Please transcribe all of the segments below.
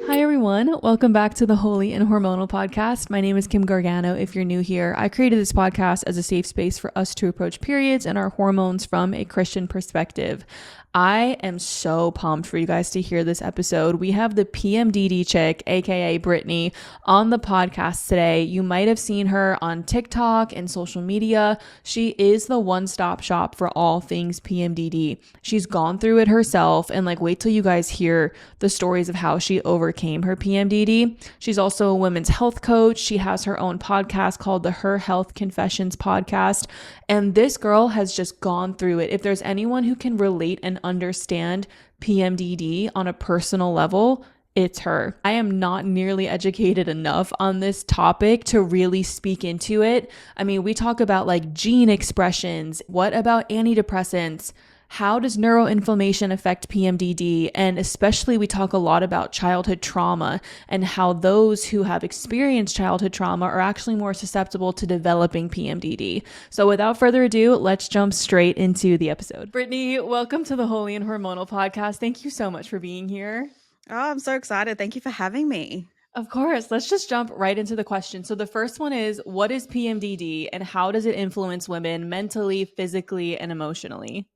Hi, everyone. Welcome back to the Holy and Hormonal podcast. My name is Kim Gargano. If you're new here, I created this podcast as a safe space for us to approach periods and our hormones from a Christian perspective. I am so pumped for you guys to hear this episode. We have the PMDD Chick, aka Britney, on the podcast today. You might have seen her on TikTok and social media. She is the one-stop shop for all things PMDD. She's gone through it herself, and wait till you guys hear the stories of how she overcame her PMDD. She's also a women's health coach. She has her own podcast called the Her Health Confessions podcast. And this girl has just gone through it. If there's anyone who can relate and understand PMDD on a personal level, it's her. I am not nearly educated enough on this topic to really speak into it. I mean, we talk about gene expressions. What about antidepressants? How does neuroinflammation affect PMDD? And especially we talk a lot about childhood trauma and how those who have experienced childhood trauma are actually more susceptible to developing PMDD. So without further ado, let's jump straight into the episode. Britney, welcome to the Holy and Hormonal podcast. Thank you so much for being here. Oh, I'm so excited. Thank you for having me. Of course. Let's just jump right into the question. So the first one is, what is PMDD and how does it influence women mentally, physically, and emotionally?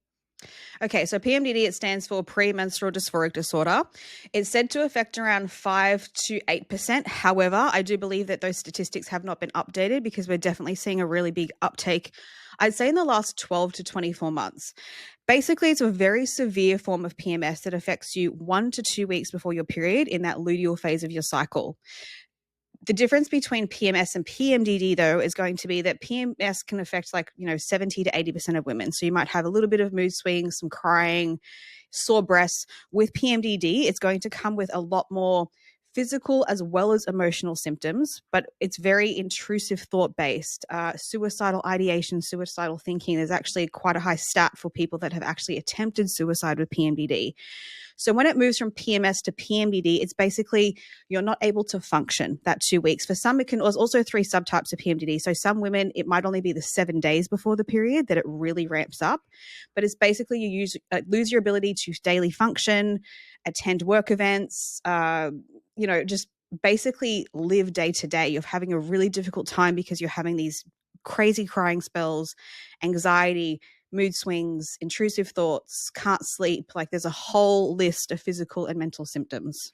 Okay, so PMDD, it stands for Premenstrual Dysphoric Disorder. It's said to affect around 5 to 8%. However, I do believe that those statistics have not been updated because we're definitely seeing a really big uptake, I'd say in the last 12 to 24 months. Basically, it's a very severe form of PMS that affects you 1 to 2 weeks before your period in that luteal phase of your cycle. The difference between PMS and PMDD, though, is going to be that PMS can affect 70 to 80% of women. So you might have a little bit of mood swings, some crying, sore breasts. With PMDD, it's going to come with a lot more physical as well as emotional symptoms, but it's very intrusive thought-based. Suicidal ideation, suicidal thinking. There's actually quite a high stat for people that have actually attempted suicide with PMDD. So when it moves from PMS to PMDD, it's basically you're not able to function that 2 weeks. For some, there's also 3 subtypes of PMDD. So some women, it might only be the 7 days before the period that it really ramps up. But it's basically you lose your ability to daily function, attend work events, just basically live day to day. You're having a really difficult time because you're having these crazy crying spells, anxiety, mood swings, intrusive thoughts, can't sleep. There's a whole list of physical and mental symptoms.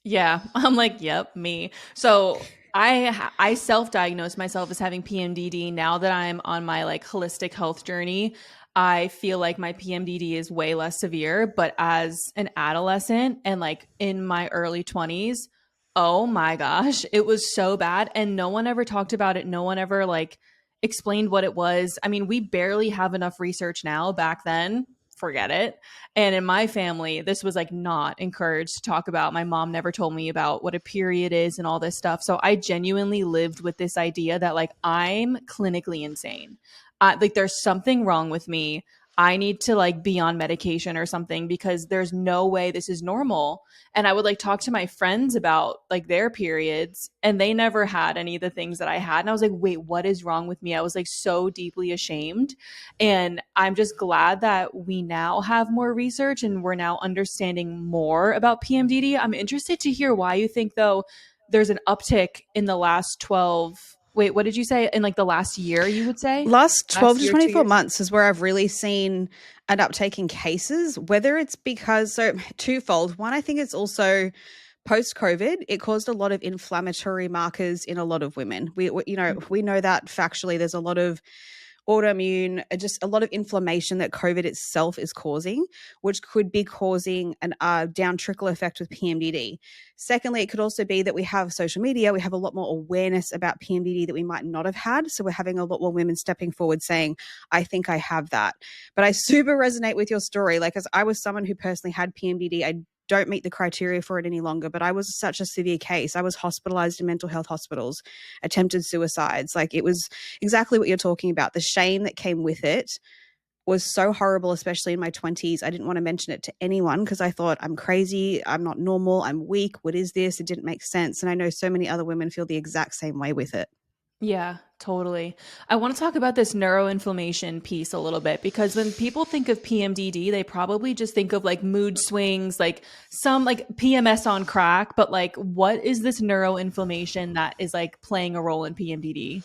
Yeah, I'm yep, me. So I self-diagnosed myself as having PMDD. Now that I'm on my holistic health journey, I feel like my PMDD is way less severe. But as an adolescent and in my early 20s, oh my gosh, it was so bad. And no one ever talked about it. No one ever explained what it was. I mean, we barely have enough research now. Back then, forget it. And in my family, this was not encouraged to talk about. My mom never told me about what a period is and all this stuff. So I genuinely lived with this idea that I'm clinically insane. There's something wrong with me. I need to be on medication or something because there's no way this is normal. And I would talk to my friends about their periods, and they never had any of the things that I had. And I was wait, what is wrong with me? I was so deeply ashamed. And I'm just glad that we now have more research and we're now understanding more about PMDD. I'm interested to hear why you think, though, there's an uptick in the last 12. Wait, what did you say? In the last year, you would say? Last 12 to 24 months is where I've really seen an uptake in cases, whether it's because, so twofold. One, I think it's also post-COVID, it caused a lot of inflammatory markers in a lot of women. We know that factually there's a lot of autoimmune, just a lot of inflammation that COVID itself is causing, which could be causing a down trickle effect with PMDD. Secondly, it could also be that we have social media, we have a lot more awareness about PMDD that we might not have had. So we're having a lot more women stepping forward saying, I think I have that. But I super resonate with your story. As I was someone who personally had PMDD, I don't meet the criteria for it any longer, but I was such a severe case. I was hospitalized in mental health hospitals, attempted suicides. It was exactly what you're talking about. The shame that came with it was so horrible, especially in my 20s. I didn't want to mention it to anyone because I thought, I'm crazy, I'm not normal, I'm weak, what is this? It didn't make sense. And I know so many other women feel the exact same way with it. Yeah, totally. I want to talk about this neuroinflammation piece a little bit because when people think of PMDD, they probably just think of like mood swings, like some like PMS on crack, but like what is this neuroinflammation that is like playing a role in PMDD?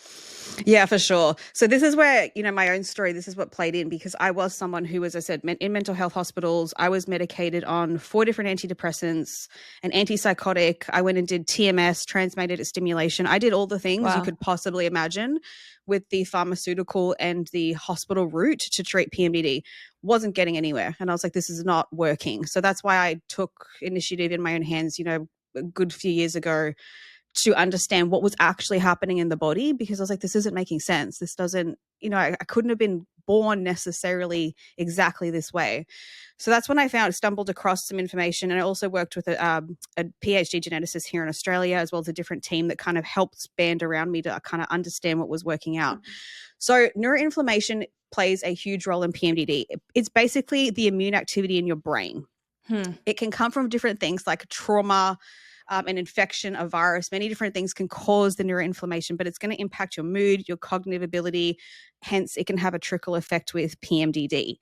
Yeah, for sure. So this is where, my own story, this is what played in because I was someone who, as I said, in mental health hospitals. I was medicated on 4 different antidepressants, an antipsychotic. I went and did TMS, transmagnetic stimulation. I did all the things you Wow. could possibly imagine with the pharmaceutical and the hospital route to treat PMDD. Wasn't getting anywhere. And I was like, this is not working. So that's why I took initiative in my own hands, a good few years ago to understand what was actually happening in the body, because I was like, this isn't making sense. This doesn't, I couldn't have been born necessarily exactly this way. So that's when I stumbled across some information. And I also worked with a PhD geneticist here in Australia, as well as a different team that kind of helped band around me to kind of understand what was working out. So neuroinflammation plays a huge role in PMDD. It's basically the immune activity in your brain. Hmm. It can come from different things like trauma, an infection, a virus. Many different things can cause the neuroinflammation, but it's going to impact your mood, your cognitive ability. Hence, it can have a trickle effect with PMDD.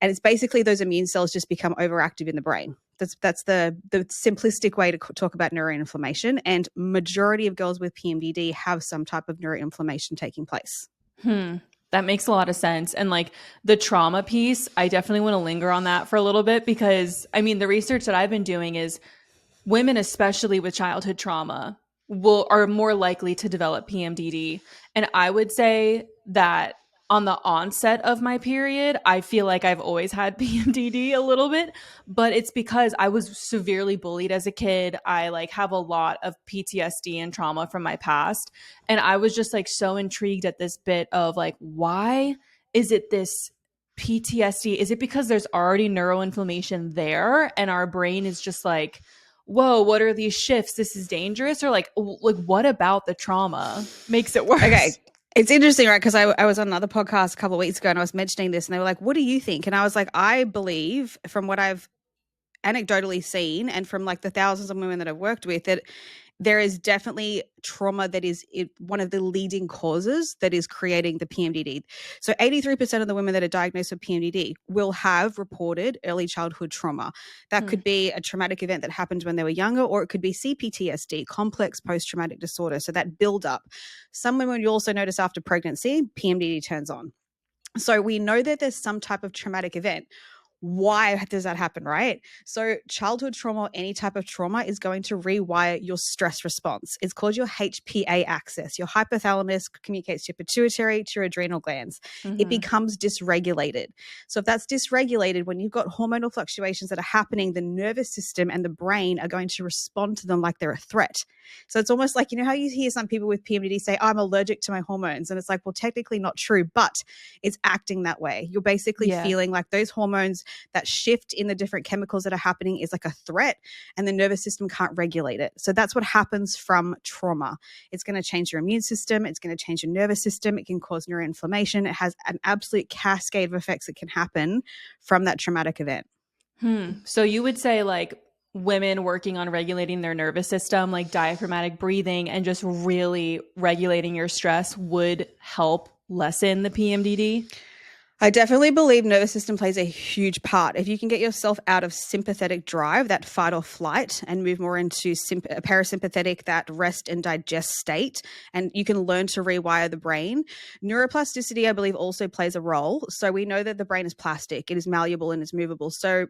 And it's basically those immune cells just become overactive in the brain. That's the simplistic way to talk about neuroinflammation. And majority of girls with PMDD have some type of neuroinflammation taking place. Hmm. That makes a lot of sense. And like the trauma piece, I definitely want to linger on that for a little bit because I mean, the research that I've been doing is women, especially with childhood trauma, are more likely to develop PMDD. And I would say that on the onset of my period, I feel like I've always had PMDD a little bit, but it's because I was severely bullied as a kid. I like have a lot of PTSD and trauma from my past. And I was just like so intrigued at this bit of like, why is it this PTSD? Is it because there's already neuroinflammation there and our brain is just like, whoa, what are these shifts? This is dangerous? Or like what about the trauma makes it worse? Okay. It's interesting, right? Because I was on another podcast a couple of weeks ago and I was mentioning this and they were like, what do you think? And I was like, I believe from what I've anecdotally seen and from like the thousands of women that I've worked with that there is definitely trauma that is one of the leading causes that is creating the PMDD. So 83% of the women that are diagnosed with PMDD will have reported early childhood trauma. That could be a traumatic event that happened when they were younger, or it could be CPTSD, complex post-traumatic disorder. So that build up. Some women you also notice after pregnancy, PMDD turns on. So we know that there's some type of traumatic event. Why does that happen, right? So childhood trauma or any type of trauma is going to rewire your stress response. It's called your HPA axis. Your hypothalamus communicates to your pituitary, to your adrenal glands. It becomes dysregulated. So if that's dysregulated, when you've got hormonal fluctuations that are happening, the nervous system and the brain are going to respond to them like they're a threat. So it's almost like, how you hear some people with PMDD say, I'm allergic to my hormones. And it's like, well, technically not true, but it's acting that way. You're basically feeling like those hormones, that shift in the different chemicals that are happening is like a threat and the nervous system can't regulate it. So that's what happens from trauma. It's going to change your immune system. It's going to change your nervous system. It can cause neuroinflammation. It has an absolute cascade of effects that can happen from that traumatic event. So you would say like women working on regulating their nervous system, like diaphragmatic breathing and just really regulating your stress would help lessen the PMDD? I definitely believe nervous system plays a huge part. If you can get yourself out of sympathetic drive, that fight or flight, and move more into parasympathetic, that rest and digest state, and you can learn to rewire the brain. Neuroplasticity, I believe, also plays a role. So we know that the brain is plastic, it is malleable and it's movable. So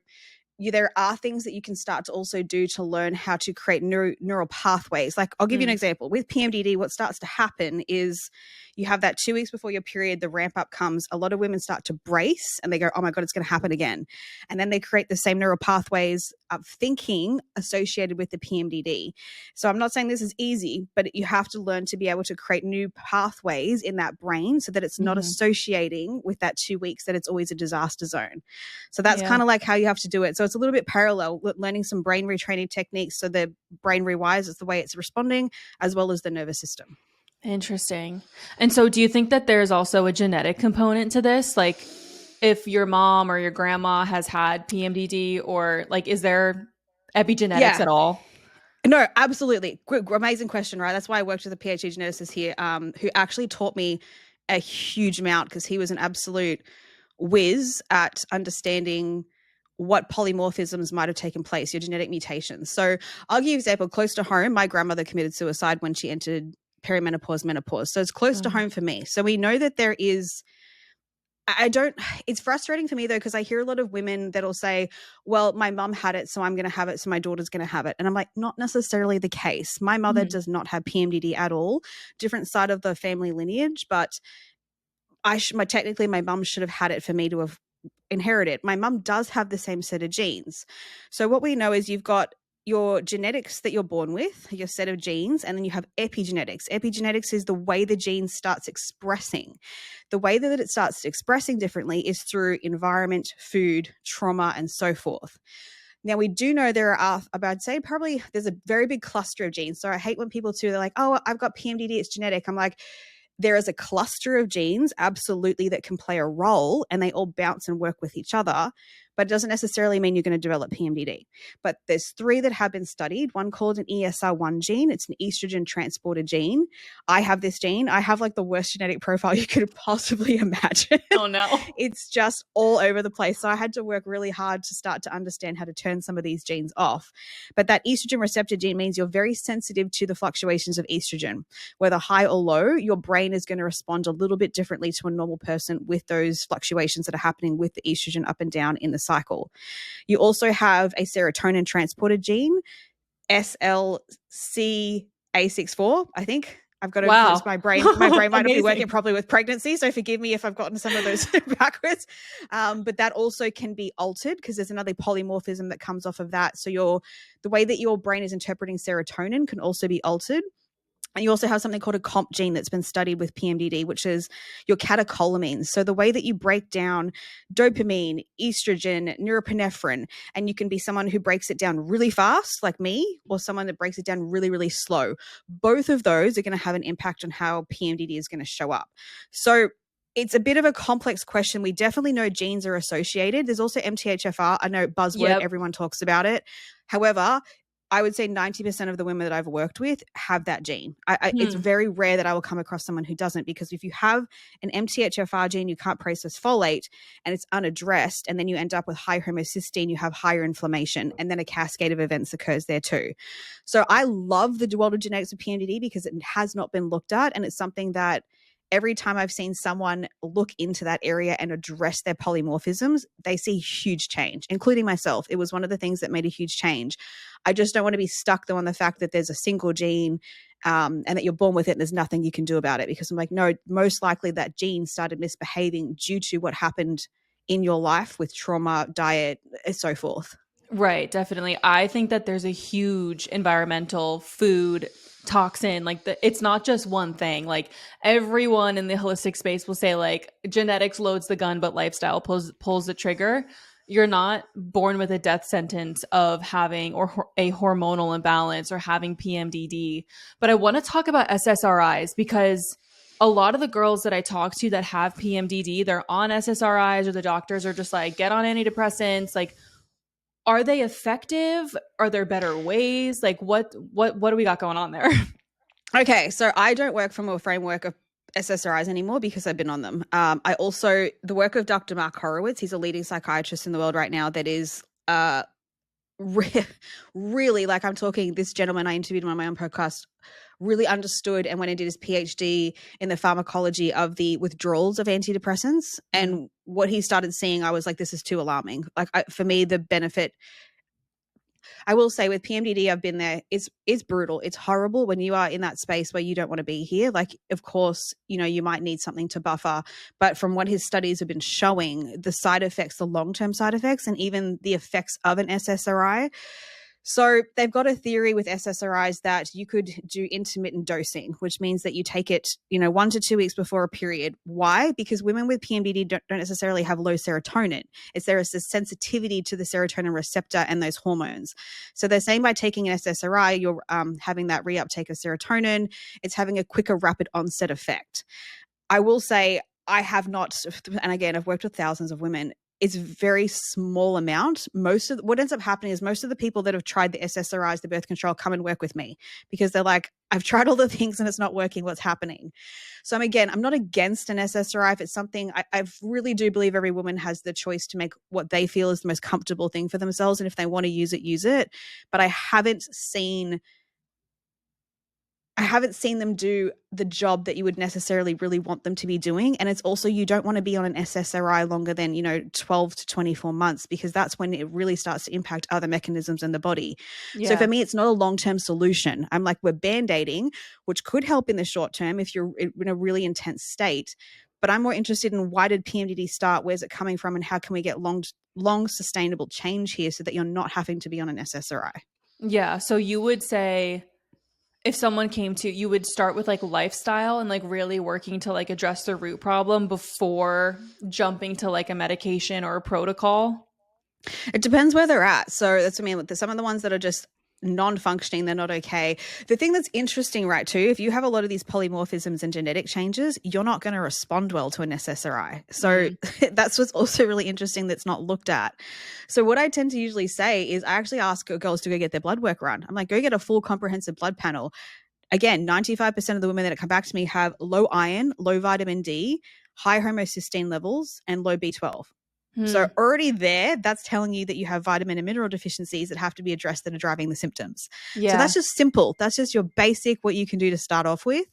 there are things that you can start to also do to learn how to create neural pathways. Like I'll give you an example. With PMDD, what starts to happen is you have that 2 weeks before your period, the ramp up comes. A lot of women start to brace and they go, oh my God, it's going to happen again. And then they create the same neural pathways of thinking associated with the PMDD. So I'm not saying this is easy, but you have to learn to be able to create new pathways in that brain so that it's not associating with that 2 weeks that it's always a disaster zone. So that's kind of like how you have to do it. So it's a little bit parallel, learning some brain retraining techniques so the brain rewires it's the way it's responding, as well as the nervous system. Interesting. And so do you think that there's also a genetic component to this? Like if your mom or your grandma has had PMDD, or like is there epigenetics at all? No, absolutely. Amazing question, right? That's why I worked with a PhD geneticist here who actually taught me a huge amount because he was an absolute whiz at understanding what polymorphisms might have taken place, your genetic mutations. So I'll give you an example. Close to home, my grandmother committed suicide when she entered perimenopause, menopause. So it's close to home for me. So we know that there is it's frustrating for me though, because I hear a lot of women that'll say, well, my mum had it, so I'm going to have it, so my daughter's going to have it. And I'm like, not necessarily the case. My mother does not have PMDD at all, different side of the family lineage, but technically my mum should have had it for me to have inherited. My mum does have the same set of genes. So what we know is you've got your genetics that you're born with, your set of genes, and then you have epigenetics. Epigenetics is the way the gene starts expressing. The way that it starts expressing differently is through environment, food, trauma, and so forth. Now, we do know there are, I'd say probably there's a very big cluster of genes. So I hate when people they're like, oh, I've got PMDD, it's genetic. I'm like, there is a cluster of genes, absolutely, that can play a role, and they all bounce and work with each other, but it doesn't necessarily mean you're going to develop PMDD. But there's 3 that have been studied, one called an ESR1 gene. It's an estrogen transporter gene. I have this gene. I have like the worst genetic profile you could possibly imagine. Oh, no. It's just all over the place. So I had to work really hard to start to understand how to turn some of these genes off. But that estrogen receptor gene means you're very sensitive to the fluctuations of estrogen. Whether high or low, your brain is going to respond a little bit differently to a normal person with those fluctuations that are happening with the estrogen up and down in the cycle. You also have a serotonin transporter gene, SLCA64, I think. I've got to, Wow. my brain might not be Amazing. working properly with pregnancy, so forgive me if I've gotten some of those backwards. But that also can be altered because there's another polymorphism that comes off of that. So the way that your brain is interpreting serotonin can also be altered. And you also have something called a COMP gene that's been studied with PMDD, which is your catecholamines. So the way that you break down dopamine, estrogen, norepinephrine, and you can be someone who breaks it down really fast, like me, or someone that breaks it down really, really slow. Both of those are going to have an impact on how PMDD is going to show up. So it's a bit of a complex question. We definitely know genes are associated. There's also MTHFR. I know buzzword, Everyone talks about it. However, I would say 90% of the women that I've worked with have that gene. It's very rare that I will come across someone who doesn't, because if you have an MTHFR gene, you can't process folate and it's unaddressed, and then you end up with high homocysteine, you have higher inflammation, and then a cascade of events occurs there too. So I love the world of genetics of PMDD because it has not been looked at, and it's something that every time I've seen someone look into that area and address their polymorphisms, they see huge change, including myself. It was one of the things that made a huge change. I just don't want to be stuck though on the fact that there's a single gene and that you're born with it and there's nothing you can do about it, because I'm like, no, most likely that gene started misbehaving due to what happened in your life with trauma, diet, and so forth. Right, definitely. I think that there's a huge environmental food toxin, like it's not just one thing. Like everyone in the holistic space will say like genetics loads the gun, but lifestyle pulls the trigger. You're not born with a death sentence of having or a hormonal imbalance or having PMDD. But I want to talk about SSRIs because a lot of the girls that I talk to that have PMDD, they're on SSRIs, or the doctors are just like, get on antidepressants. Like, are they effective? Are there better ways? Like what do we got going on there? Okay, so I don't work from a framework of SSRIs anymore because I've been on them. I also, the work of Dr. Mark Horowitz, he's a leading psychiatrist in the world right now that is really, like, I'm talking, this gentleman I interviewed on my own podcast really understood and went and did his PhD in the pharmacology of the withdrawals of antidepressants. And what he started seeing, I was like, this is too alarming. Like for me, the benefit, I will say with PMDD, I've been there. It's brutal. It's horrible when you are in that space where you don't want to be here. Like, of course, you might need something to buffer. But from what his studies have been showing, the side effects, the long-term side effects, and even the effects of an SSRI. So they've got a theory with SSRIs that you could do intermittent dosing, which means that you take it, 1 to 2 weeks before a period. Why? Because women with PMDD don't necessarily have low serotonin. There is a sensitivity to the serotonin receptor and those hormones. So they're saying by taking an SSRI, you're having that reuptake of serotonin. It's having a quicker, rapid onset effect. I will say I have not, and again, I've worked with thousands of women. it's very small amount. What ends up happening is most of the people that have tried the SSRIs, the birth control, come and work with me because they're like, I've tried all the things and it's not working. What's happening? So I'm not against an SSRI if it's something I really do believe every woman has the choice to make what they feel is the most comfortable thing for themselves. And if they want to use it, use it. But I haven't seen them do the job that you would necessarily really want them to be doing. And it's also, you don't want to be on an SSRI longer than, 12 to 24 months, because that's when it really starts to impact other mechanisms in the body. Yeah. So for me, it's not a long-term solution. I'm like, we're band-aiding, which could help in the short term if you're in a really intense state. But I'm more interested in, why did PMDD start? Where's it coming from? And how can we get long sustainable change here so that you're not having to be on an SSRI? Yeah. So you would say, if someone came to you, would start with like lifestyle and like really working to like address the root problem before jumping to like a medication or a protocol? It depends where they're at. So that's what I mean. With some of the ones that are just non-functioning, they're not okay. The thing that's interesting, right, too, if you have a lot of these polymorphisms and genetic changes, you're not going to respond well to an SSRI. So that's what's also really interesting that's not looked at. So what I tend to usually say is, I actually ask girls to go get their blood work run. I'm like, go get a full comprehensive blood panel. Again, 95% of the women that come back to me have low iron, low vitamin D, high homocysteine levels, and low B12. So already there, that's telling you that you have vitamin and mineral deficiencies that have to be addressed, that are driving the symptoms. Yeah. So that's just simple. That's just your basic, what you can do to start off with.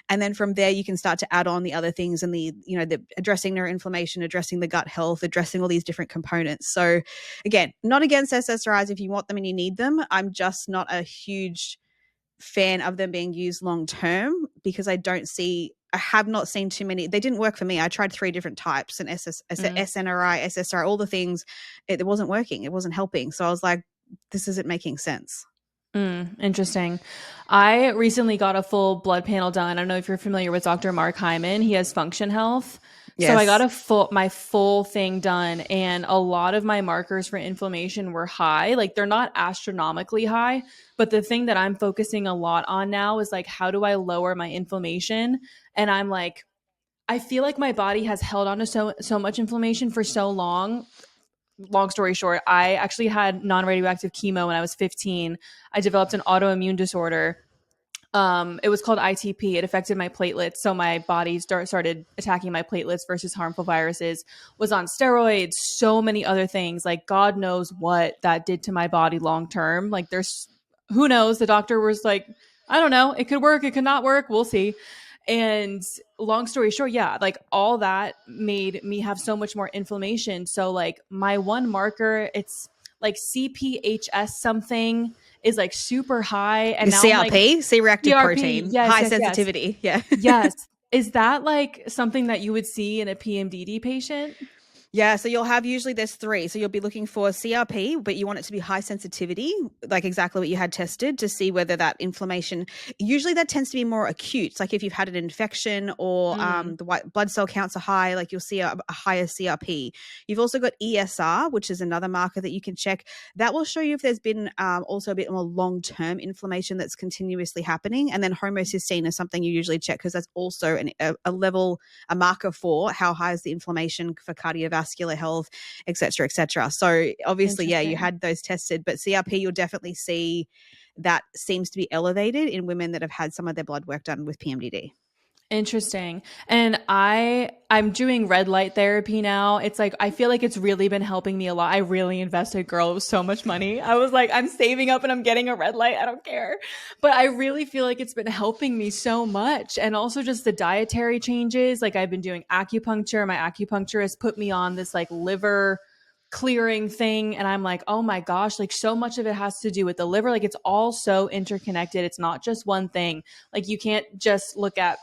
And then from there, you can start to add on the other things, and the addressing neuroinflammation, addressing the gut health, addressing all these different components. So again, not against SSRIs if you want them and you need them. I'm just not a huge fan of them being used long term, because I have not seen too many. They didn't work for me. I tried 3 different types, and SNRI, SSRI, all the things. It wasn't working. It wasn't helping. So I was like, this isn't making sense. Interesting. I recently got a full blood panel done. I don't know if you're familiar with Dr. Mark Hyman. He has Function Health. Yes. So I got my full thing done, and a lot of my markers for inflammation were high. Like, they're not astronomically high, but the thing that I'm focusing a lot on now is like, how do I lower my inflammation? And I'm like, I feel like my body has held on to so much inflammation for so long. Long story short, I actually had non-radioactive chemo when I was 15. I developed an autoimmune disorder. It was called ITP. It affected my platelets. So my body started attacking my platelets versus harmful viruses, was on steroids, so many other things. Like, God knows what that did to my body long-term. Like, who knows? The doctor was like, I don't know. It could work. It could not work. We'll see. And long story short, yeah, like all that made me have so much more inflammation. So like my one marker, it's like CPHS something is like super high. And now CRP, like, C-reactive protein, yes, high sensitivity. Yes. Yeah. Yes. Is that like something that you would see in a PMDD patient? Yeah, so you'll have, usually there's 3. So you'll be looking for CRP, but you want it to be high sensitivity, like exactly what you had tested, to see whether that inflammation, usually that tends to be more acute. It's like if you've had an infection, or the white blood cell counts are high, like you'll see a higher CRP. You've also got ESR, which is another marker that you can check. That will show you if there's been also a bit more long-term inflammation that's continuously happening. And then homocysteine is something you usually check, because that's also a marker for how high is the inflammation for cardiovascular health, et cetera, et cetera. So obviously, yeah, you had those tested, but CRP, you'll definitely see that seems to be elevated in women that have had some of their blood work done with PMDD. Interesting. And I'm doing red light therapy now. It's like, I feel like it's really been helping me a lot. I really invested, girl. It was so much money. I was like, I'm saving up and I'm getting a red light. I don't care. But I really feel like it's been helping me so much. And also just the dietary changes. Like, I've been doing acupuncture. My acupuncturist put me on this like liver clearing thing. And I'm like, oh my gosh, like so much of it has to do with the liver. Like, it's all so interconnected. It's not just one thing. Like, you can't just look at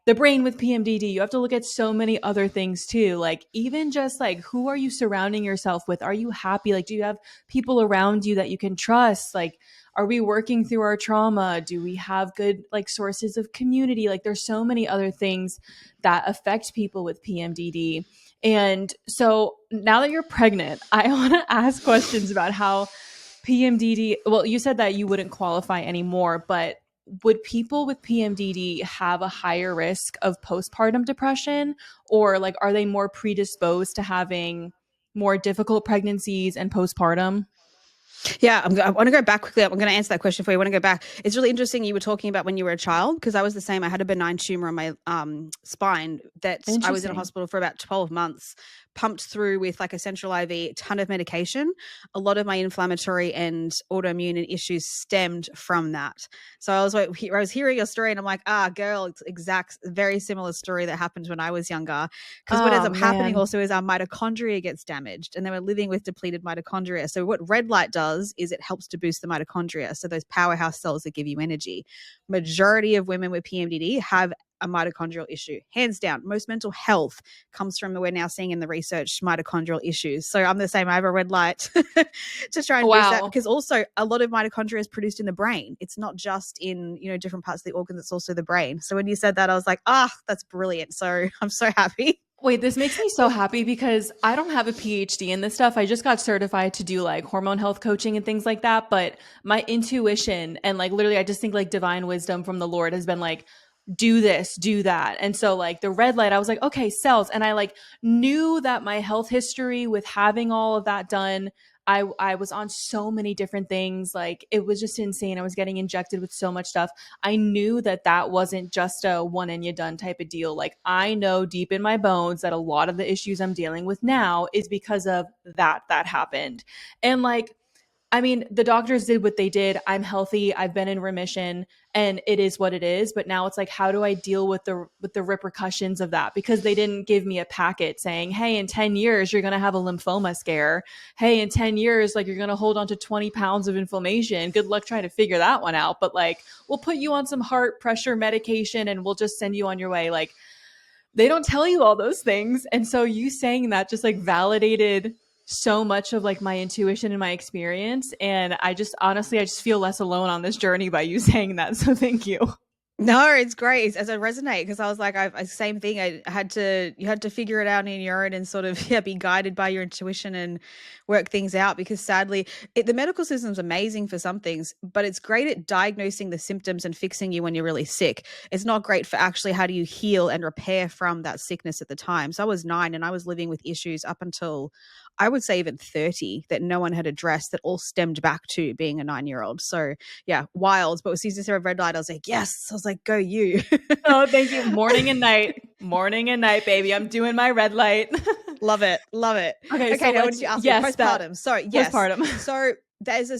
the brain with PMDD. You have to look at so many other things too. Like, even just like, who are you surrounding yourself with? Are you happy? Like, do you have people around you that you can trust? Like, are we working through our trauma? Do we have good like sources of community? Like, there's so many other things that affect people with PMDD. And so now that you're pregnant, I want to ask questions about how PMDD, well, you said that you wouldn't qualify anymore, but would people with PMDD have a higher risk of postpartum depression, or like, are they more predisposed to having more difficult pregnancies and postpartum? Yeah, I want to go back quickly. I'm going to answer that question for you. I want to go back. It's really interesting you were talking about when you were a child, because I was the same. I had a benign tumor on my spine that I was in a Interesting. hospital for about 12 months, pumped through with like a central IV, a ton of medication. A lot of my inflammatory and autoimmune issues stemmed from that. So I was hearing your story and I'm like, girl, it's exact, very similar story that happened when I was younger. Because what ends Oh up happening man. also is our mitochondria gets damaged, and then we're living with depleted mitochondria. So what red light does is it helps to boost the mitochondria. So those powerhouse cells that give you energy. Majority of women with PMDD have a mitochondrial issue, hands down. Most mental health comes from, we're now seeing in the research, mitochondrial issues. So I'm the same. I have a red light to try and boost that, Wow. because also a lot of mitochondria is produced in the brain. It's not just in, different parts of the organs, it's also the brain. So when you said that, I was like, that's brilliant. So I'm so happy. Wait, this makes me so happy because I don't have a PhD in this stuff. I just got certified to do like hormone health coaching and things like that. But my intuition and like literally, I just think like divine wisdom from the Lord has been like, do this, do that. And so like the red light, I was like, okay, cells. And I like knew that my health history with having all of that done, I was on so many different things. Like it was just insane. I was getting injected with so much stuff. I knew that that wasn't just a one and you done type of deal. Like I know deep in my bones that a lot of the issues I'm dealing with now is because of that happened. And like I mean, the doctors did what they did. I'm healthy. I've been in remission and it is what it is. But now it's like, how do I deal with the repercussions of that? Because they didn't give me a packet saying, hey, in 10 years, you're going to have a lymphoma scare. Hey, in 10 years, like you're going to hold on to 20 pounds of inflammation. Good luck trying to figure that one out. But like, we'll put you on some heart pressure medication and we'll just send you on your way. Like, they don't tell you all those things. And so you saying that just like validated so much of like my intuition and my experience. And I just honestly, I just feel less alone on this journey by you saying that. So thank you. No, it's great as I resonate, because I was like, same thing. You had to figure it out in your own and sort of be guided by your intuition and work things out. Because sadly, the medical system's amazing for some things, but it's great at diagnosing the symptoms and fixing you when you're really sick. It's not great for actually how do you heal and repair from that sickness at the time. So I was 9 and I was living with issues up until I would say even 30 that no one had addressed, that all stemmed back to being a 9-year-old. So yeah, wild. But with Caesar Sarah red light, I was like, yes. I was like, go you. Oh, thank you. Morning and night. Morning and night, baby. I'm doing my red light. Love it. Love it. Okay, Okay, so now what did you ask me? Postpartum. Sorry, yes. postpartum. So there's a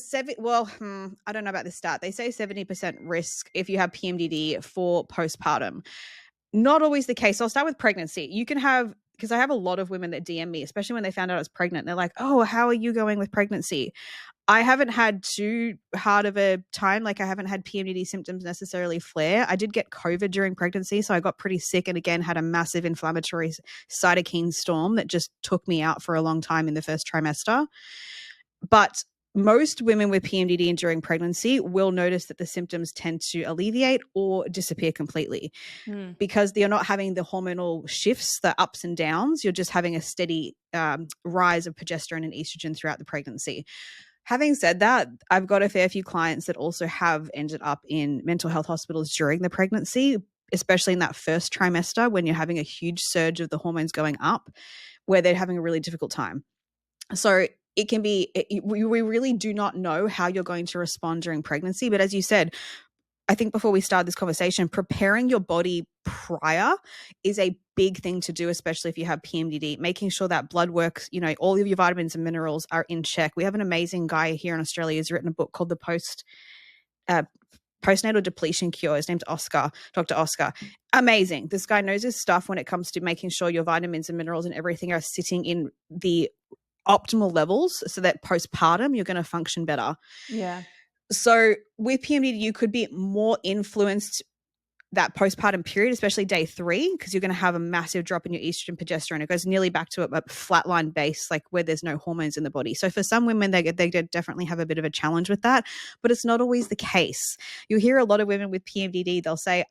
I don't know about the stat. They say 70% risk if you have PMDD for postpartum. Not always the case. So I'll start with pregnancy. You can have, because I have a lot of women that DM me, especially when they found out I was pregnant. They're like, oh, how are you going with pregnancy? I haven't had too hard of a time. Like I haven't had PMDD symptoms necessarily flare. I did get COVID during pregnancy, so I got pretty sick and again had a massive inflammatory cytokine storm that just took me out for a long time in the first trimester. But most women with PMDD and during pregnancy will notice that the symptoms tend to alleviate or disappear completely. Because you're not having the hormonal shifts, the ups and downs. You're just having a steady rise of progesterone and estrogen throughout the pregnancy. Having said that, I've got a fair few clients that also have ended up in mental health hospitals during the pregnancy, especially in that first trimester when you're having a huge surge of the hormones going up, where they're having a really difficult time. So it can be, we really do not know how you're going to respond during pregnancy. But as you said, I think before we start this conversation, preparing your body prior is a big thing to do, especially if you have PMDD, making sure that blood work, all of your vitamins and minerals are in check. We have an amazing guy here in Australia who's written a book called Postnatal Depletion Cure. His name's Oscar, Dr. Oscar. Amazing. This guy knows his stuff when it comes to making sure your vitamins and minerals and everything are sitting in the optimal levels so that postpartum you're going to function better. Yeah. So with PMDD, you could be more influenced that postpartum period, especially day 3, because you're going to have a massive drop in your estrogen, progesterone. It goes nearly back to a flatline base, like where there's no hormones in the body. So for some women, they definitely have a bit of a challenge with that, but it's not always the case. You'll hear a lot of women with PMDD, they'll say,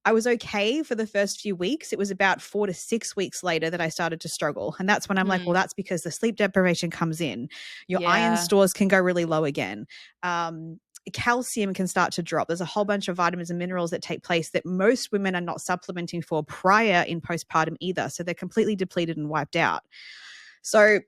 I was okay for the first few weeks. It was about 4 to 6 weeks later that I started to struggle. And that's when I'm like, well, that's because the sleep deprivation comes in. Your iron stores can go really low again. Calcium can start to drop. There's a whole bunch of vitamins and minerals that take place that most women are not supplementing for prior in postpartum either. So they're completely depleted and wiped out. So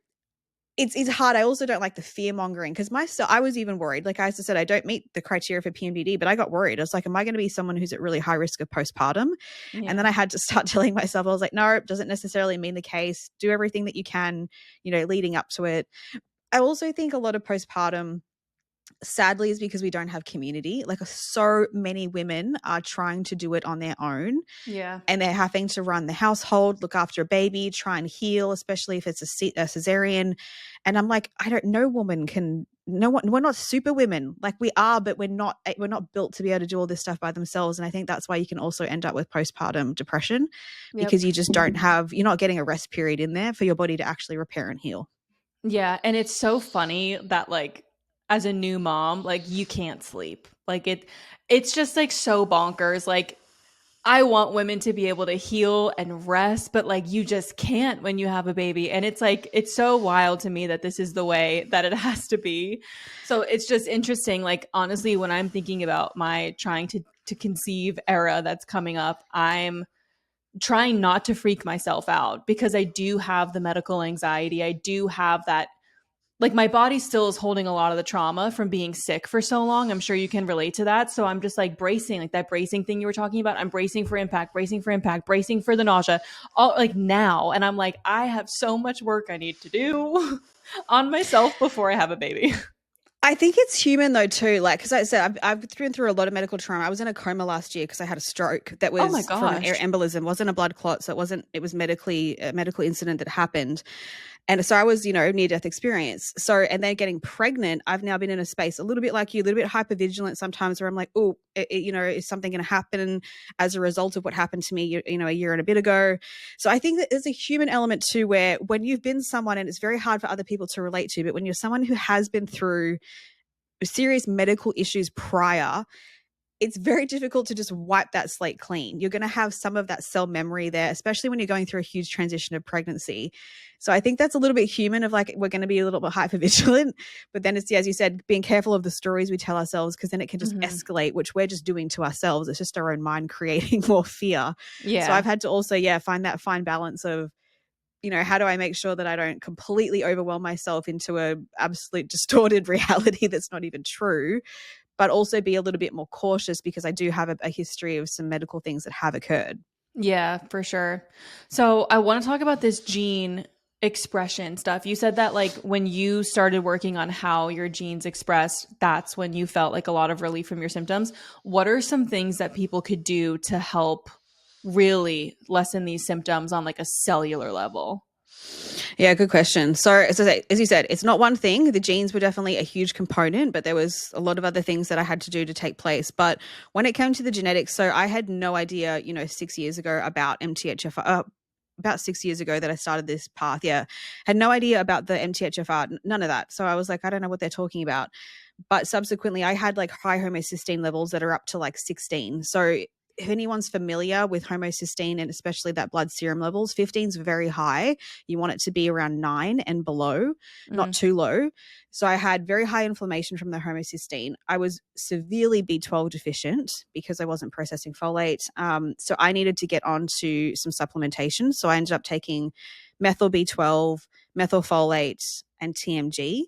it's hard. I also don't like the fear mongering because I was even worried. Like as I said, I don't meet the criteria for PMDD, but I got worried. I was like, am I going to be someone who's at really high risk of postpartum? And then Yeah. I had to start telling myself, I was like, no, it doesn't necessarily mean the case. Do everything that you can, leading up to it. I also think a lot of postpartum, sadly, is because we don't have community. Like so many women are trying to do it on their own, Yeah. and they're having to run the household, look after a baby, try and heal, especially if it's a cesarean. And I'm like, no woman can, no one, we're not super women. Like we are, but we're not built to be able to do all this stuff by themselves. And I think that's why you can also end up with postpartum depression, Yep. because you just you're not getting a rest period in there for your body to actually repair and heal. Yeah, and it's so funny that like as a new mom, like you can't sleep. Like it's just like so bonkers. Like I want women to be able to heal and rest, but like you just can't when you have a baby. And it's like it's so wild to me that this is the way that it has to be. So it's just interesting. Like honestly, when I'm thinking about my trying to conceive era that's coming up, I'm trying not to freak myself out because I do have the medical anxiety. I do have that, like my body still is holding a lot of the trauma from being sick for so long. I'm sure you can relate to that. So I'm just like bracing, like that bracing thing you were talking about. I'm bracing for impact, bracing for the nausea, all like now. And I'm like, I have so much work I need to do on myself before I have a baby. I think it's human though too. Like, because I said I've been through a lot of medical trauma. I was in a coma last year because I had a stroke that Oh my was from an air gosh. embolism. It wasn't a blood clot, so it wasn't. It was medically a medical incident that happened. And so I was, near death experience. So, and then getting pregnant, I've now been in a space a little bit like you, a little bit hyper vigilant sometimes where I'm like, oh, is something going to happen as a result of what happened to me, a year and a bit ago. So I think that there's a human element too, where when you've been someone, and it's very hard for other people to relate to, but when you're someone who has been through serious medical issues prior, it's very difficult to just wipe that slate clean. You're going to have some of that cell memory there, especially when you're going through a huge transition of pregnancy. So I think that's a little bit human of like, we're going to be a little bit hyper vigilant, but then it's, as you said, being careful of the stories we tell ourselves, because then it can just escalate, which we're just doing to ourselves. It's just our own mind creating more fear. So Yeah. I've had to also, find that fine balance of, how do I make sure that I don't completely overwhelm myself into a absolute distorted reality that's not even true, but also be a little bit more cautious because I do have a history of some medical things that have occurred. Yeah, for sure. So I want to talk about this gene expression stuff. You said that like when you started working on how your genes express, that's when you felt like a lot of relief from your symptoms. What are some things that people could do to help really lessen these symptoms on like a cellular level? Yeah, good question. So, as you said, it's not one thing. The genes were definitely a huge component, but there was a lot of other things that I had to do to take place. But when it came to the genetics, so I had no idea, 6 years ago about MTHFR. About 6 years ago that I started this path. Yeah. Had no idea about the MTHFR, none of that. So I was like, I don't know what they're talking about. But subsequently, I had like high homocysteine levels that are up to like 16. So if anyone's familiar with homocysteine and especially that blood serum levels, 15 is very high. You want it to be around 9 and below, not too low. So I had very high inflammation from the homocysteine. I was severely B12 deficient because I wasn't processing folate. So I needed to get onto some supplementation. So I ended up taking methyl B12, methylfolate, and TMG,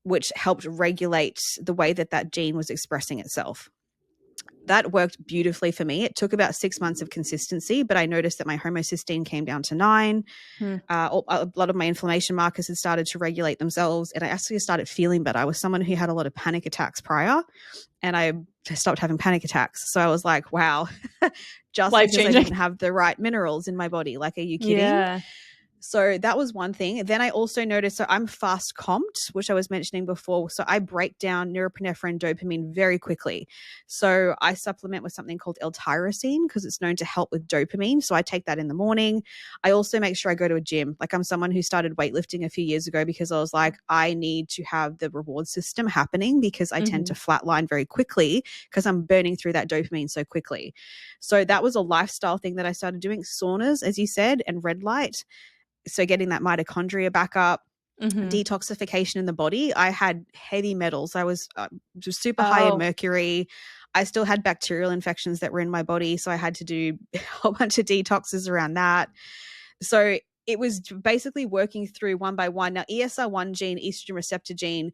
which helped regulate the way that gene was expressing itself. That worked beautifully for me. It took about 6 months of consistency, but I noticed that my homocysteine came down to 9. A lot of my inflammation markers had started to regulate themselves, and I actually started feeling better. I was someone who had a lot of panic attacks prior, and I stopped having panic attacks. So I was like, wow, just Life because I didn't changing. have the right minerals in my body. Like, are you kidding? Yeah. So that was one thing. Then I also noticed, so I'm fast comped, which I was mentioning before. So I break down norepinephrine, dopamine very quickly. So I supplement with something called L-tyrosine because it's known to help with dopamine. So I take that in the morning. I also make sure I go to a gym. Like I'm someone who started weightlifting a few years ago because I was like, I need to have the reward system happening because I tend to flatline very quickly because I'm burning through that dopamine so quickly. So that was a lifestyle thing that I started doing. Saunas, as you said, and red light. So getting that mitochondria back up, detoxification in the body. I had heavy metals. I was just super high in Oh, mercury. I still had bacterial infections that were in my body. So I had to do a whole bunch of detoxes around that. So it was basically working through one by one. Now, ESR1 gene, estrogen receptor gene,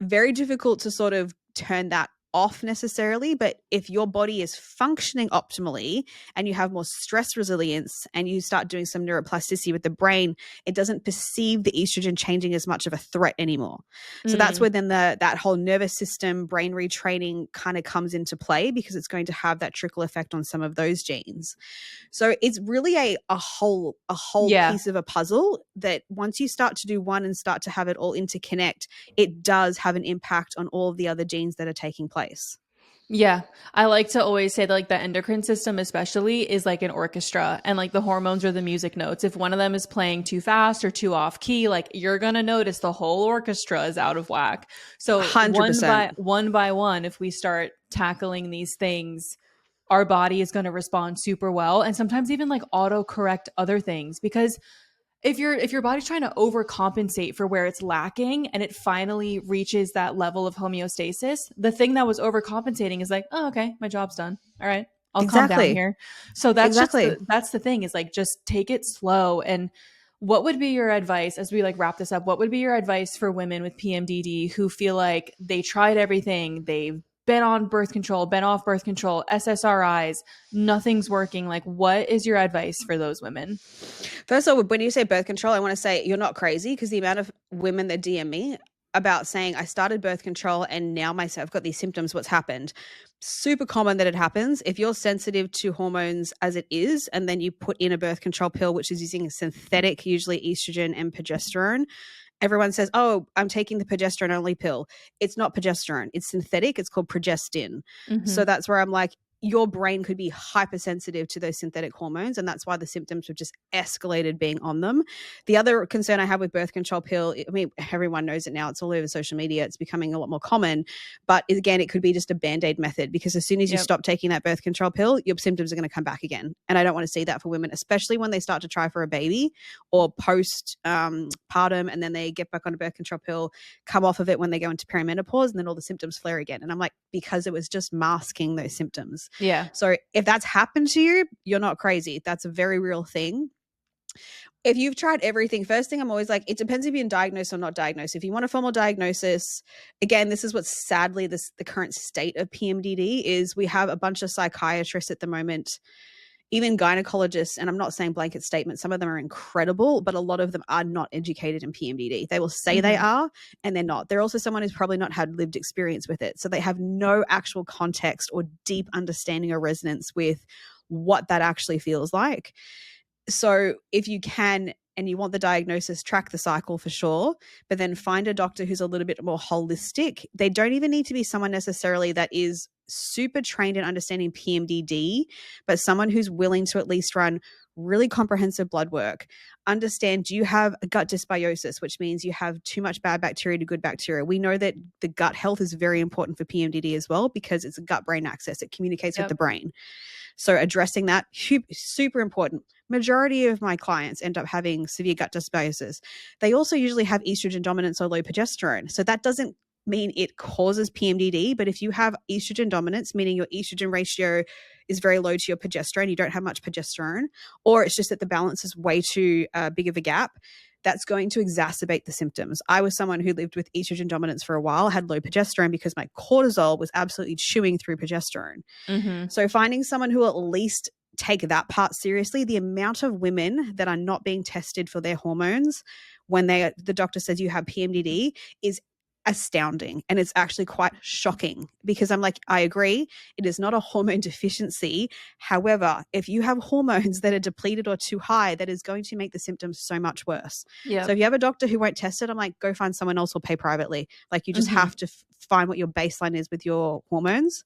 very difficult to sort of turn that off necessarily, but if your body is functioning optimally and you have more stress resilience and you start doing some neuroplasticity with the brain, it doesn't perceive the estrogen changing as much of a threat anymore. So that's where then that whole nervous system brain retraining kind of comes into play, because it's going to have that trickle effect on some of those genes. So it's really a whole Yeah. piece of a puzzle that once you start to do one and start to have it all interconnect, it does have an impact on all of the other genes that are taking place. Yeah. I like to always say that like the endocrine system especially is like an orchestra, and like the hormones are the music notes. If one of them is playing too fast or too off key, like you're going to notice the whole orchestra is out of whack. So 100%. one by one, if we start tackling these things, our body is going to respond super well, and sometimes even like auto correct other things, because if your body's trying to overcompensate for where it's lacking and it finally reaches that level of homeostasis, the thing that was overcompensating is like, oh, okay, my job's done. All right, I'll calm down Exactly. here. So that's Exactly. that's the thing, is like, just take it slow. And what would be your advice, as we like wrap this up, what would be your advice for women with PMDD who feel like they tried everything, they've been on birth control, been off birth control, SSRIs, nothing's working? Like, what is your advice for those women? First of all, when you say birth control, I want to say you're not crazy, because the amount of women that DM me about saying, I started birth control and now I've got these symptoms, what's happened? Super common that it happens. If you're sensitive to hormones as it is, and then you put in a birth control pill, which is using a synthetic, usually estrogen and progesterone, everyone says, oh, I'm taking the progesterone only pill. It's not progesterone. It's synthetic. It's called progestin. So that's where I'm like, your brain could be hypersensitive to those synthetic hormones, and that's why the symptoms have just escalated being on them. The other concern I have with birth control pill, I mean, everyone knows it now. It's all over social media. It's becoming a lot more common. But again, it could be just a Band-Aid method, because as soon as you stop taking that birth control pill, your symptoms are going to come back again. And I don't want to see that for women, especially when they start to try for a baby or post partum, and then they get back on a birth control pill, come off of it when they go into perimenopause, and then all the symptoms flare again. And I'm like, because it was just masking those symptoms. Yeah. So if that's happened to you, you're not crazy. That's a very real thing. If you've tried everything, first thing I'm always like, it depends if you've been diagnosed or not diagnosed. If you want a formal diagnosis, again, this is what's sadly the current state of PMDD is. We have a bunch of psychiatrists at the moment, even gynecologists, and I'm not saying blanket statements. Some of them are incredible, but a lot of them are not educated in PMDD. They will say they are, and they're not. They're also someone who's probably not had lived experience with it. So they have no actual context or deep understanding or resonance with what that actually feels like. So if you can, and you want the diagnosis, track the cycle for sure, but then find a doctor who's a little bit more holistic. They don't even need to be someone necessarily that is super trained in understanding PMDD, but someone who's willing to at least run really comprehensive blood work. Understand, do you have a gut dysbiosis, which means you have too much bad bacteria to good bacteria? We know that the gut health is very important for PMDD as well, because it's a gut-brain axis. It communicates with the brain. So addressing that, super important. Majority of my clients end up having severe gut dysbiosis. They also usually have estrogen dominance or low progesterone. So that doesn't mean it causes PMDD, but if you have estrogen dominance, meaning your estrogen ratio is very low to your progesterone, you don't have much progesterone, or it's just that the balance is way too big of a gap, that's going to exacerbate the symptoms. I was someone who lived with estrogen dominance for a while, had low progesterone because my cortisol was absolutely chewing through progesterone. So finding someone who will at least take that part seriously. The amount of women that are not being tested for their hormones when the doctor says you have PMDD is astounding. And it's actually quite shocking, because I'm like, I agree, it is not a hormone deficiency. However, if you have hormones that are depleted or too high, that is going to make the symptoms so much worse. So if you have a doctor who won't test it, I'm like, go find someone else or pay privately. Like, you just have to find what your baseline is with your hormones.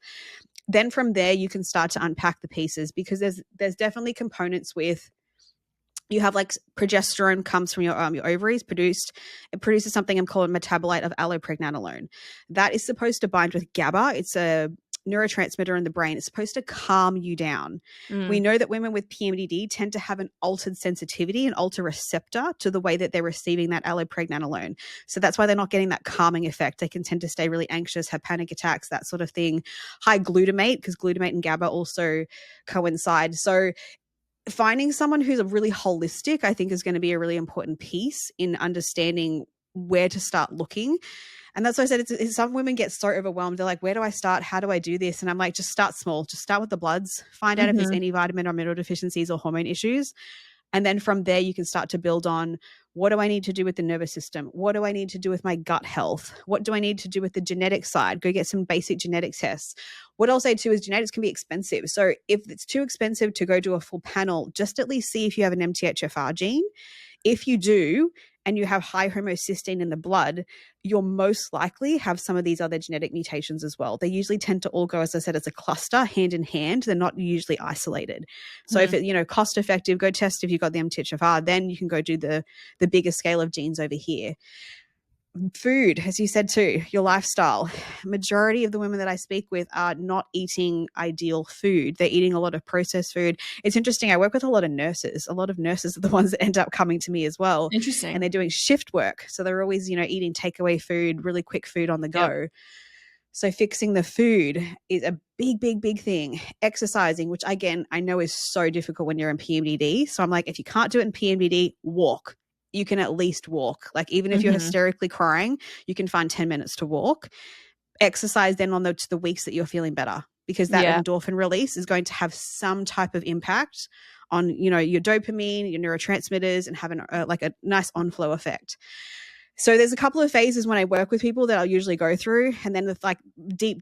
Then from there, you can start to unpack the pieces, because there's definitely components with, you have like progesterone comes from your ovaries it produces something I'm called a metabolite of allopregnanolone. That is supposed to bind with GABA. It's a neurotransmitter in the brain. It's supposed to calm you down. We know that women with PMDD tend to have an altered sensitivity, an altered receptor to the way that they're receiving that allopregnanolone. So that's why they're not getting that calming effect. They can tend to stay really anxious, have panic attacks, that sort of thing. High glutamate, because glutamate and GABA also coincide. So finding someone who's a really holistic, I think, is going to be a really important piece in understanding where to start looking. And that's why I said some women get so overwhelmed. They're like, where do I start? How do I do this? And I'm like, just start small. Just start with the bloods. Find out if there's any vitamin or mineral deficiencies or hormone issues. And then from there, you can start to build on, what do I need to do with the nervous system? What do I need to do with my gut health? What do I need to do with the genetic side? Go get some basic genetic tests. What I'll say too is genetics can be expensive. So if it's too expensive to go do a full panel, just at least see if you have an MTHFR gene. If you do, and you have high homocysteine in the blood, you'll most likely have some of these other genetic mutations as well. They usually tend to all go, as I said, as a cluster, hand in hand. They're not usually isolated. So if it, cost effective, go test if you've got the MTHFR, then you can go do the bigger scale of genes over here. Food, as you said too, your lifestyle. Majority of the women that I speak with are not eating ideal food. They're eating a lot of processed food. It's interesting. I work with a lot of nurses. A lot of nurses are the ones that end up coming to me as well. Interesting. And they're doing shift work. So they're always, eating takeaway food, really quick food on the go. Yep. So fixing the food is a big, big, big thing. Exercising, which again, I know is so difficult when you're in PMDD. So I'm like, if you can't do it in PMDD, walk. You can at least walk. Like even if you're hysterically crying, you can find 10 minutes to walk. Exercise then on the weeks that you're feeling better, because that endorphin release is going to have some type of impact on, your dopamine, your neurotransmitters, and have a nice on-flow effect. So there's a couple of phases when I work with people that I'll usually go through. And then with like deep,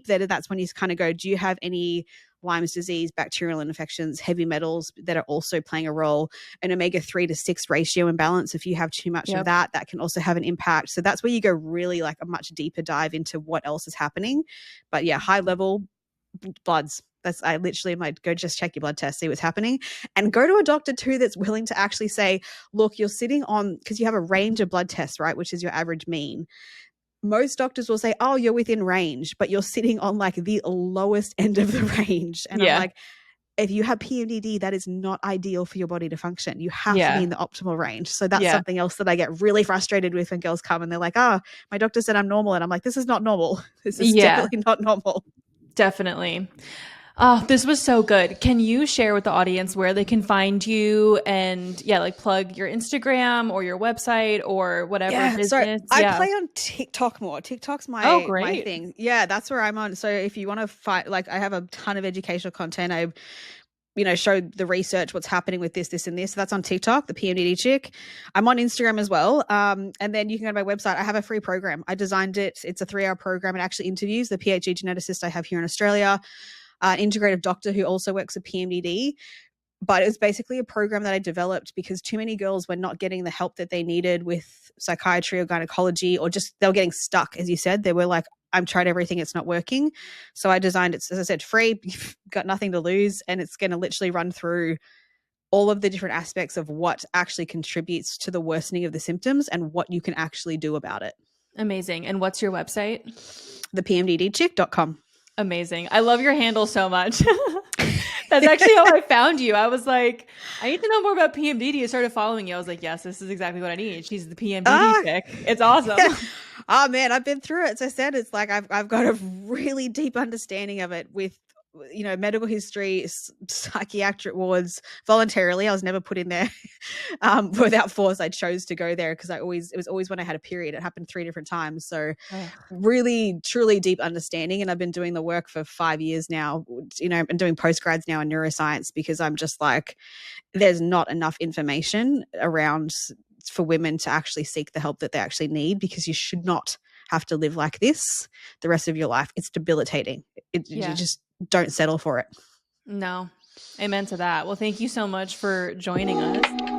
that's when you kind of go, do you have any Lyme's disease, bacterial infections, heavy metals that are also playing a role, an omega-3 to 6 ratio imbalance? If you have too much of that can also have an impact. So that's where you go really like a much deeper dive into what else is happening. But yeah, high level bloods. I literally am like, go just check your blood test, see what's happening, and go to a doctor too that's willing to actually say, look, you're sitting on, because you have a range of blood tests, right, which is your average mean. Most doctors will say, oh, you're within range, but you're sitting on like the lowest end of the range. And I'm like, if you have PMDD, that is not ideal for your body to function. You have to be in the optimal range. So that's something else that I get really frustrated with when girls come and they're like, oh, my doctor said I'm normal. And I'm like, this is not normal. This is definitely not normal. Definitely. Oh, this was so good. Can you share with the audience where they can find you and plug your Instagram or your website or whatever business? So I play on TikTok more. TikTok's my thing. Yeah, that's where I'm on. So if you want to find, I have a ton of educational content. I show the research, what's happening with this, and this. So that's on TikTok, the PMDD Chick. I'm on Instagram as well. And then you can go to my website. I have a free program. I designed it. It's a 3-hour program. It actually interviews the PhD geneticist I have here in Australia, integrative doctor who also works with PMDD. But it was basically a program that I developed because too many girls were not getting the help that they needed with psychiatry or gynecology, or just they were getting stuck. As you said, they were like, I've tried everything, it's not working. So I designed it, as I said, free, you've got nothing to lose. And it's going to literally run through all of the different aspects of what actually contributes to the worsening of the symptoms and what you can actually do about it. Amazing. And what's your website? thepmddchick.com. Amazing. I love your handle so much. That's actually how I found you. I was like, I need to know more about PMDD. I started following you. I was like, yes, this is exactly what I need. She's the PMDD chick. It's awesome. Yeah. Oh man, I've been through it. As I said, it's like I've got a really deep understanding of it with, medical history, psychiatric wards voluntarily. I was never put in there without force. I chose to go there because it was always when I had a period. It happened 3 different times. So really, truly deep understanding. And I've been doing the work for 5 years now, and doing postgrads now in neuroscience, because I'm just like, there's not enough information around for women to actually seek the help that they actually need, because you should not have to live like this the rest of your life. It's debilitating. You just don't settle for it. No. Amen to that. Well, thank you so much for joining us.